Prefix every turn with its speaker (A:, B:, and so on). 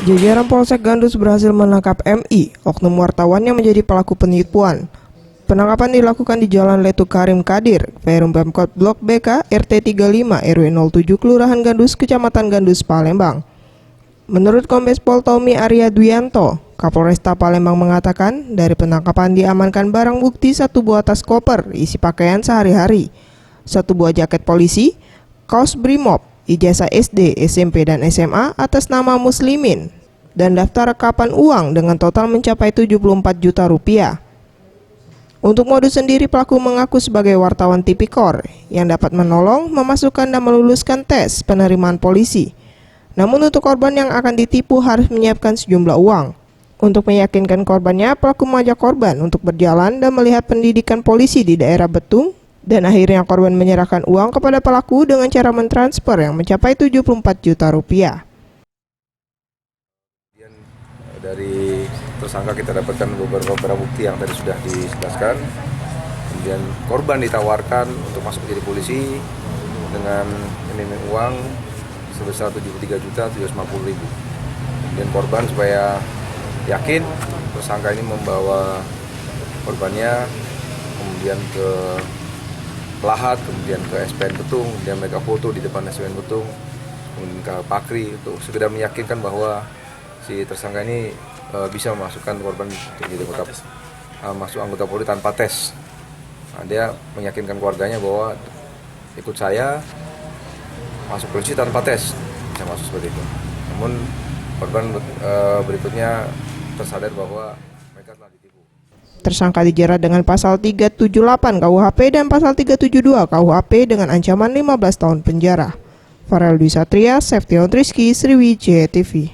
A: Jajaran Polsek Gandus berhasil menangkap MI, oknum wartawan yang menjadi pelaku penipuan. Penangkapan dilakukan di Jalan Letu Karim Kadir, Perum Pemkot Blok BK, RT 35, RW 07, Kelurahan Gandus, Kecamatan Gandus, Palembang. Menurut Kombes Pol Tommy Arya Duyanto, Kapolresta Palembang mengatakan dari penangkapan diamankan barang bukti 1 buah tas koper isi pakaian sehari-hari, 1 buah jaket polisi, kaos Brimob, ijazah SD, SMP, dan SMA atas nama Muslimin, dan daftar rekapan uang dengan total mencapai 74 juta rupiah. Untuk modus sendiri, pelaku mengaku sebagai wartawan tipikor yang dapat menolong, memasukkan, dan meluluskan tes penerimaan polisi. Namun untuk korban yang akan ditipu harus menyiapkan sejumlah uang. Untuk meyakinkan korbannya, pelaku mengajak korban untuk berjalan dan melihat pendidikan polisi di daerah Betung, dan akhirnya korban menyerahkan uang kepada pelaku dengan cara mentransfer yang mencapai 74 juta rupiah.
B: Dari tersangka kita dapatkan beberapa barang bukti yang tadi sudah dijelaskan. Kemudian korban ditawarkan untuk masuk menjadi polisi dengan iming uang sebesar 73.750.000. Kemudian korban supaya yakin tersangka ini membawa korbannya kemudian ke Lahat, kemudian ke SPN Betung, kemudian mereka foto di depan SPN Betung, kemudian ke Pakri untuk sekedar meyakinkan bahwa si tersangka ini bisa memasukkan korban untuk jadi masuk anggota Polri tanpa tes. Nah, dia meyakinkan keluarganya bahwa ikut saya masuk polisi tanpa tes, bisa masuk seperti itu. Namun korban berikutnya tersadar bahwa mereka telah ditipu.
A: Tersangka dijerat dengan pasal 378 KUHP dan pasal 372 KUHP dengan ancaman 15 tahun penjara. Farel Dwi Satria, Seption Rizky, Sriwijaya TV.